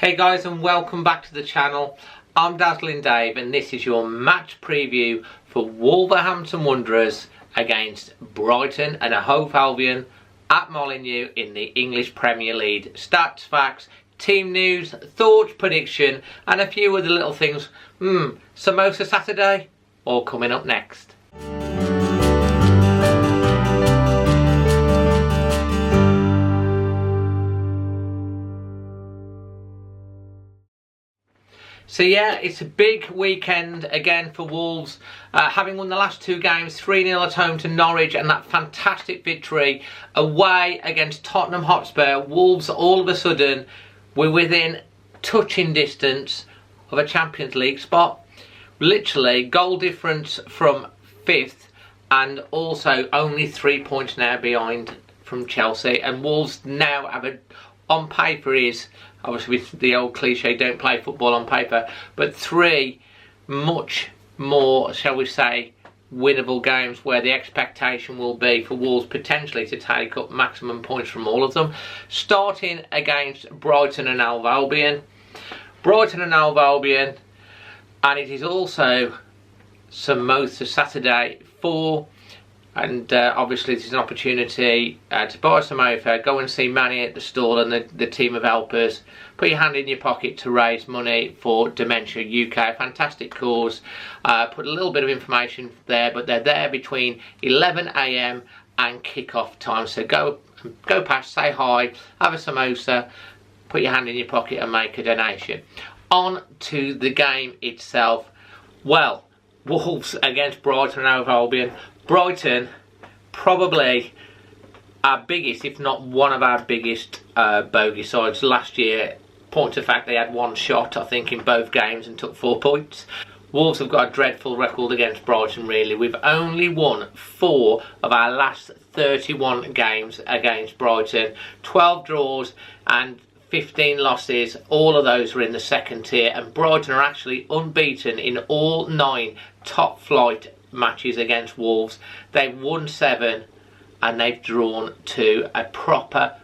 Hey guys, and welcome back to the channel. I'm Dazzling Dave and this is your match preview for Wolverhampton Wanderers against Brighton and Hove Albion at Molineux in the English Premier League. Stats, facts, team news, thoughts, prediction and a few other little things. Samosa Saturday? All coming up next. So yeah, it's a big weekend again for Wolves, having won the last two games, 3-0 at home to Norwich and that fantastic victory away against Tottenham Hotspur. Wolves all of a sudden were within touching distance of a Champions League spot. Literally goal difference from 5th and also only 3 points now behind from Chelsea, and Wolves now have on paper is, obviously with the old cliche, don't play football on paper, but 3 much more, shall we say, winnable games where the expectation will be for Wolves potentially to take up maximum points from all of them. Starting against Brighton and Hove Albion. Brighton and Hove Albion, and it is also Samosa Saturday 4. And obviously this is an opportunity to buy some over, go and see Manny at the stall and the team of helpers. Put your hand in your pocket to raise money for Dementia UK, fantastic cause. Put a little bit of information there, but they're there between 11 AM and kick-off time. So go past, say hi, have a samosa, put your hand in your pocket and make a donation. On to the game itself. Well, Wolves against Brighton and Hove Albion. Brighton, probably our biggest, if not one of our biggest bogey sides last year. Point of fact, they had one shot, I think, in both games and took 4 points. Wolves have got a dreadful record against Brighton, really. We've only won 4 of our last 31 games against Brighton. 12 draws and 15 losses. All of those were in the second tier, and Brighton are actually unbeaten in all 9 top flight matches against Wolves. They've won 7 and they've drawn 2. A proper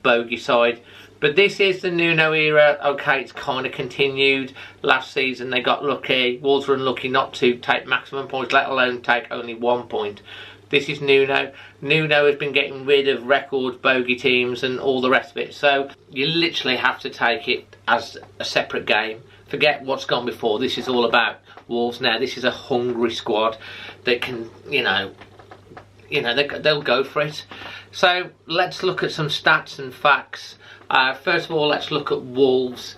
bogey side. But this is the Nuno era. Okay, it's kind of continued. Last season they got lucky. Wolves were unlucky not to take maximum points, let alone take only 1 point. This is Nuno. Nuno has been getting rid of record bogey teams and all the rest of it. So you literally have to take it as a separate game. Forget what's gone before. This is all about Wolves now. This is a hungry squad that can, they'll go for it. So let's look at some stats and facts. First of all, let's look at Wolves.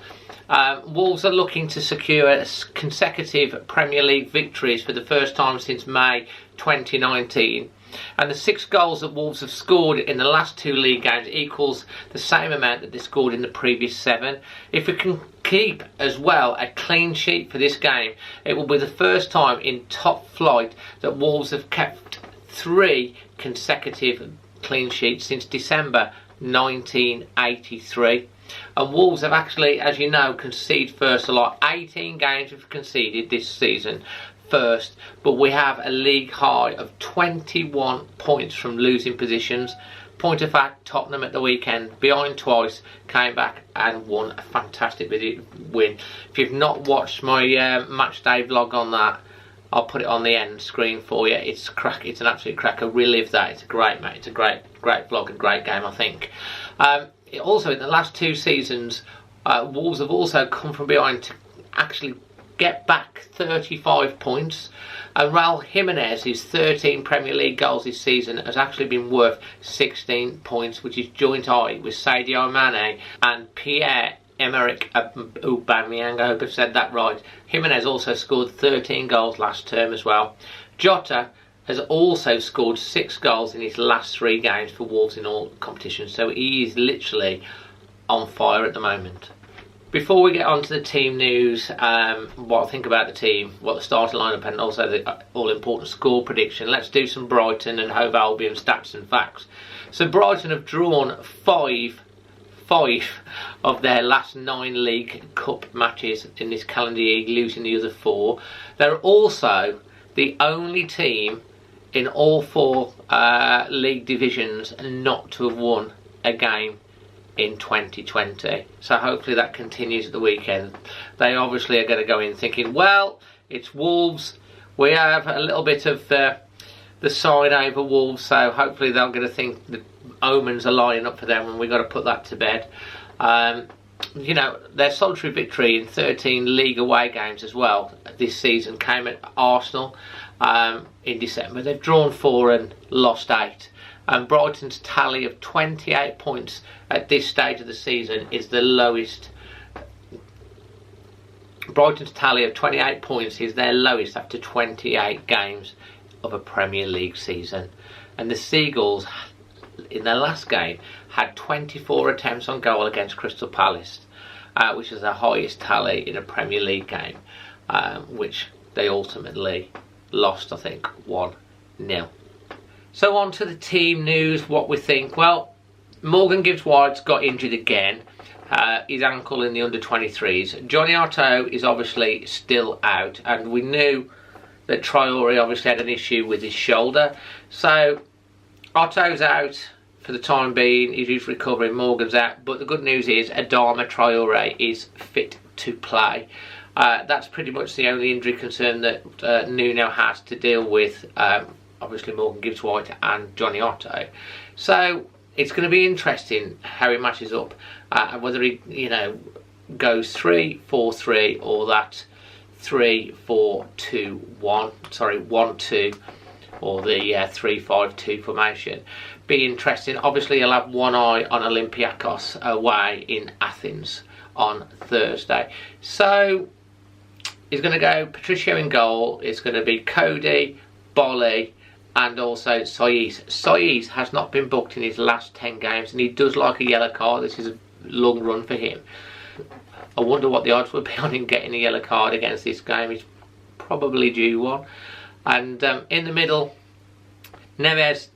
Wolves are looking to secure consecutive Premier League victories for the first time since May 2019. And the 6 goals that Wolves have scored in the last 2 league games equals the same amount that they scored in the previous 7. If we can keep as well a clean sheet for this game, it will be the first time in top flight that Wolves have kept 3 consecutive clean sheets since December 1983. And Wolves have actually, as you know, conceded first a lot. 18 games have conceded this season first, but we have a league high of 21 points from losing positions. Point of fact, Tottenham at the weekend, behind twice, came back and won a fantastic win. If you've not watched my match day vlog on that, I'll put it on the end screen for you. It's crack. It's an absolute cracker. Relive that. It's a great mate. It's a great vlog and great game, I think. Also, in the last 2 seasons, Wolves have also come from behind to actually get back 35 points. And Raul Jimenez's 13 Premier League goals this season has actually been worth 16 points, which is joint high with Sadio Mane and Pierre-Emerick Aubameyang. I hope I've said that right. Jimenez also scored 13 goals last term as well. Jota has also scored 6 goals in his last 3 games for Wolves in all competitions. So he is literally on fire at the moment. Before we get on to the team news, what I think about the team, what the starting lineup, and also the all-important score prediction, let's do some Brighton and Hove Albion stats and facts. So Brighton have drawn 5 of their last 9 League Cup matches in this calendar year, losing the other 4. They're also the only team in all 4 league divisions not to have won a game in 2020. So hopefully that continues at the weekend. They obviously are going to go in thinking, well, it's Wolves. We have a little bit of the sign over Wolves, so hopefully they're going to think the omens are lining up for them, and we've got to put that to bed. You know, their solitary victory in 13 league away games as well this season came at Arsenal in December. They've drawn 4 and lost 8. And Brighton's tally of 28 points at this stage of the season is the lowest. Brighton's tally of 28 points is their lowest after 28 games of a Premier League season. And the Seagulls, in their last game, had 24 attempts on goal against Crystal Palace, which is the highest tally in a Premier League game, which they ultimately lost, I think, 1-0. So on to the team news, what we think. Well, Morgan Gibbs-White's got injured again, his ankle in the under-23s. Johnny Otto is obviously still out, and we knew that Traore obviously had an issue with his shoulder. So Otto's out for the time being, he's recovering, Morgan's out, but the good news is Adama Traore is fit to play. That's pretty much the only injury concern that Nuno has to deal with. Obviously Morgan Gibbs-White and Johnny Otto. So it's going to be interesting how he matches up, and whether he, you know, goes 3-4-3 or that 3-4-2-1, sorry, 1-2, or the 3-5-2 formation. Be interesting. Obviously he'll have one eye on Olympiacos away in Athens on Thursday. So he's going to go Patricio in goal. It's going to be Cody, Bolly, and also Saiz. Saiz has not been booked in his last 10 games, and he does like a yellow card. This is a long run for him. I wonder what the odds would be on him getting a yellow card against this game. He's probably due one. And in the middle, Neves,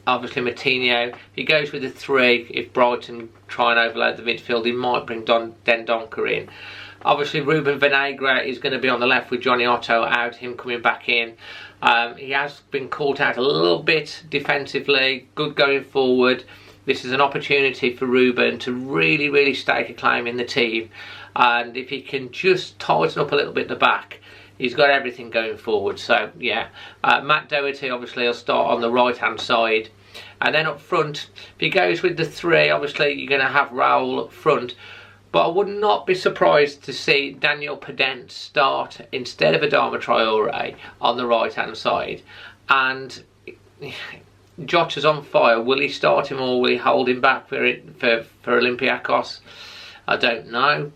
obviously Moutinho. He goes with a 3. If Brighton try and overload the midfield, he might bring Dendoncker in. Obviously Ruben Vinagre is going to be on the left with Johnny Otto out, him coming back in. He has been caught out a little bit defensively, good going forward. This is an opportunity for Ruben to really stake a claim in the team, and if he can just tighten up a little bit at the back, he's got everything going forward. So yeah, Matt Doherty obviously will start on the right hand side, and then up front, if he goes with the 3, obviously you're going to have Raul up front. But I would not be surprised to see Daniel Podence start instead of Adama Traore on the right hand side. And Jota's on fire. Will he start him, or will he hold him back for Olympiacos? I don't know.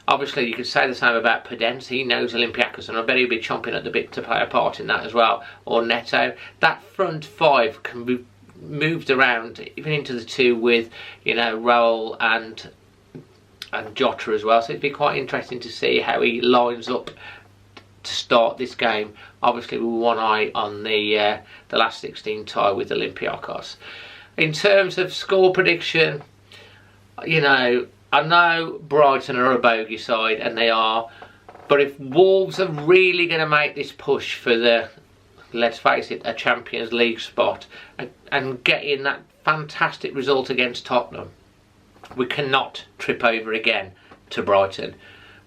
Obviously you could say the same about Podence. He knows Olympiacos, and I bet he'll be chomping at the bit to play a part in that as well. Or Neto. That front 5 can be moved around even into the 2 with, you know, Raul and Jota as well. So it'd be quite interesting to see how he lines up to start this game. Obviously with one eye on the last 16 tie with Olympiacos. In terms of score prediction, you know, I know Brighton are a bogey side, and they are, but if Wolves are really going to make this push for the, let's face it, a Champions League spot, and get in that fantastic result against Tottenham, we cannot trip over again to Brighton.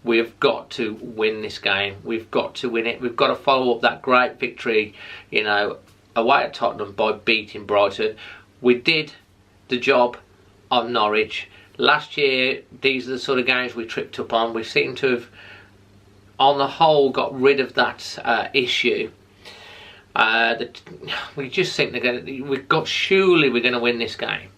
We've got to win this game. We've got to win it. We've got to follow up that great victory, you know, away at Tottenham by beating Brighton. We did the job on Norwich. Last year, these are the sort of games we tripped up on. We seem to have, on the whole, got rid of that issue. We just think surely we're going to win this game.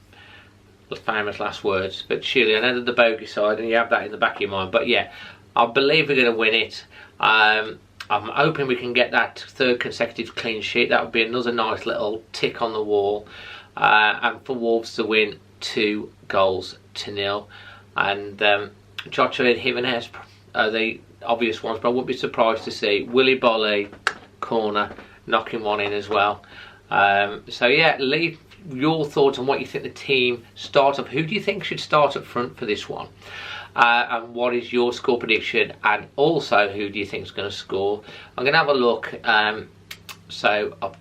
Famous last words, but surely, I know that the bogey side, and you have that in the back of your mind, but yeah, I believe we're going to win it. I'm hoping we can get that 3rd consecutive clean sheet. That would be another nice little tick on the wall, and for Wolves to win 2-0. And Jota and Jimenez are the obvious ones, but I wouldn't be surprised to see Willy Bolly corner knocking one in as well. So yeah, leave your thoughts on what you think the team startup. Who do you think should start up front for this one? And what is your score prediction? And also, who do you think is going to score? I'm going to have a look. So I'll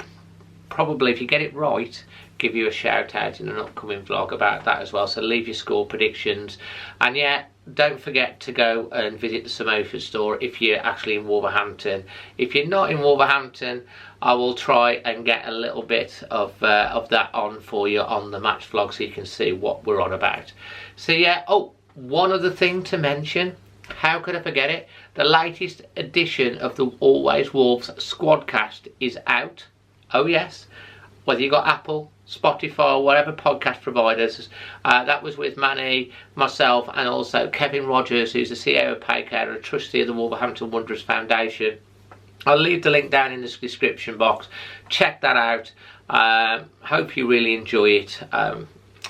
probably, if you get it right, give you a shout out in an upcoming vlog about that as well. So leave your score predictions, and yeah, don't forget to go and visit the Samosa store if you're actually in Wolverhampton. If you're not in Wolverhampton, I will try and get a little bit of that on for you on the match vlog, so you can see what we're on about. So yeah, oh, one other thing to mention, how could I forget it? The latest edition of the Always Wolves Squadcast is out. Oh yes, whether you got Apple, Spotify, or whatever podcast providers. That was with Manny, myself, and also Kevin Rogers, who's the CEO of Paycare and a trustee of the Wolverhampton Wanderers Foundation. I'll leave the link down in the description box. Check that out. Hope you really enjoy it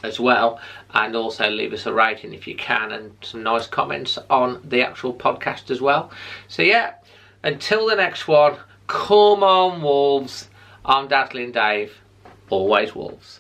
as well, and also leave us a rating if you can, and some nice comments on the actual podcast as well. So yeah, until the next one, come on Wolves. I'm Dazzling Dave. Always Wolves.